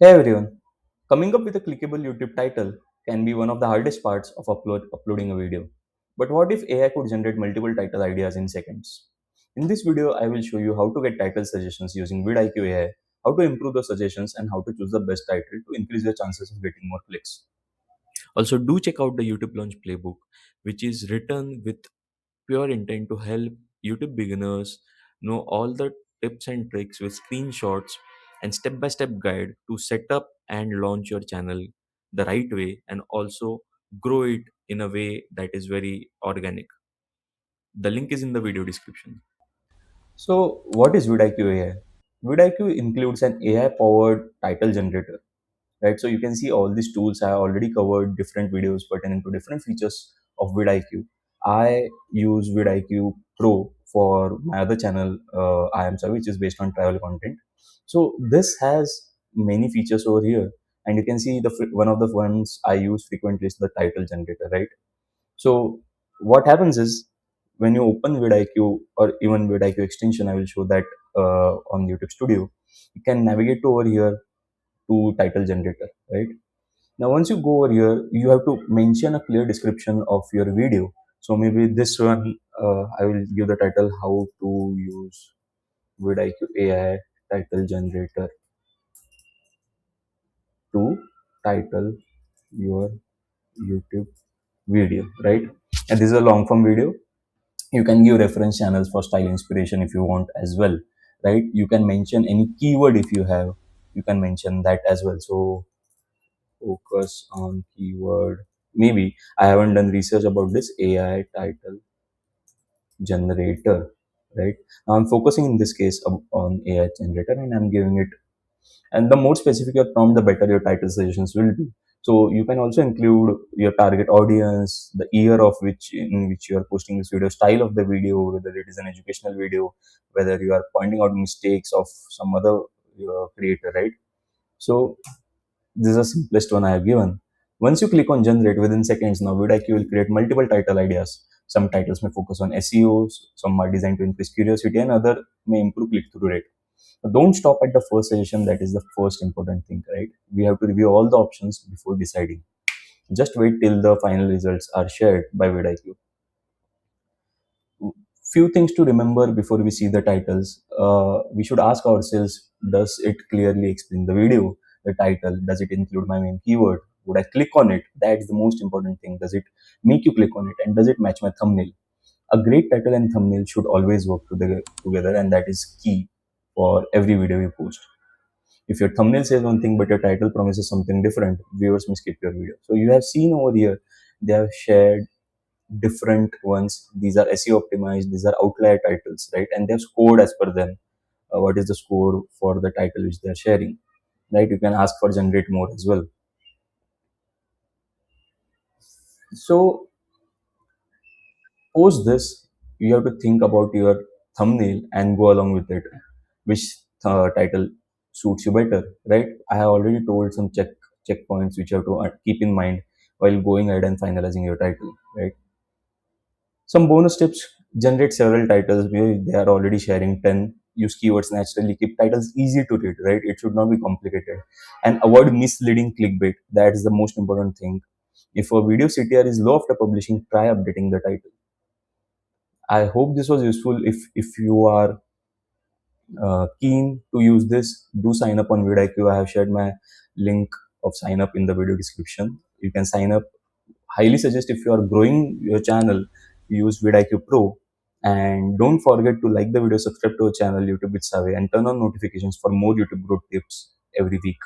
Hey everyone, coming up with a clickable YouTube title can be one of the hardest parts of uploading a video. But what if AI could generate multiple title ideas in seconds? In this video, I will show you how to get title suggestions using vidIQ AI, how to improve the suggestions, and how to choose the best title to increase your chances of getting more clicks. Also, do check out the YouTube Launch Playbook, which is written with pure intent to help YouTube beginners know all the tips and tricks with screenshots and step by step guide to set up and launch your channel the right way and also grow it in a way that is very organic. The link is in the video description. So, what is vidIQ AI? vidIQ includes an AI powered title generator, right? So you can see all these tools. I already covered different videos pertaining to different features of vidIQ. I use vidIQ Pro for my other channel, I am Saave, which is based on travel content. So this has many features over here, and you can see one of the ones I use frequently is the title generator, right? So what happens is when you open vidIQ or even vidIQ extension, I will show that on YouTube Studio, you can navigate over here to title generator, right? Now, once you go over here, you have to mention a clear description of your video. So maybe this one, I will give the title "How to Use vidIQ AI Title Generator to Title Your YouTube Video." Right? And this is a long form video. You can give reference channels for style inspiration if you want as well. Right? You can mention any keyword if you have. You can mention that as well. So focus on keyword. Maybe I haven't done research about this AI title generator, right? Now I'm focusing in this case on AI generator and I'm giving it. And the more specific your prompt, the better your title suggestions will be. So you can also include your target audience, the year of which in which you are posting this video, style of the video, whether it is an educational video, whether you are pointing out mistakes of some other creator, right? So this is the simplest one I have given. Once you click on generate within seconds, now vidIQ will create multiple title ideas. Some titles may focus on SEOs, some are designed to increase curiosity, and other may improve click-through rate. But don't stop at the first suggestion. That is the first important thing, right? We have to review all the options before deciding. Just wait till the final results are shared by vidIQ. Few things to remember before we see the titles. We should ask ourselves, does it clearly explain the video? The title, does it include my main keyword? Would I click on it? That's the most important thing. Does it make you click on it? And does it match my thumbnail? A great title and thumbnail should always work together, and that is key for every video you post. If your thumbnail says one thing but your title promises something different, viewers may skip your video. So you have seen over here, they have shared different ones. These are SEO optimized, these are outlier titles, right? And they've scored as per them. What is the score for the title which they're sharing, right? You can ask for generate more as well. So post this, you have to think about your thumbnail and go along with it. Which title suits you better, right? I have already told some checkpoints which you have to keep in mind while going ahead and finalizing your title, right? Some bonus tips: generate several titles. They are already sharing 10. Use keywords naturally. Keep titles easy to read, right? It should not be complicated. And avoid misleading clickbait. That is the most important thing. If a video CTR is low after publishing, try updating the title. I hope this was useful. If you are keen to use this, do sign up on vidIQ. I have shared my link of sign up in the video description. You can sign up. Highly suggest if you are growing your channel, use vidIQ Pro. And don't forget to like the video, subscribe to our channel YouTube with Saave, and turn on notifications for more YouTube growth tips every week.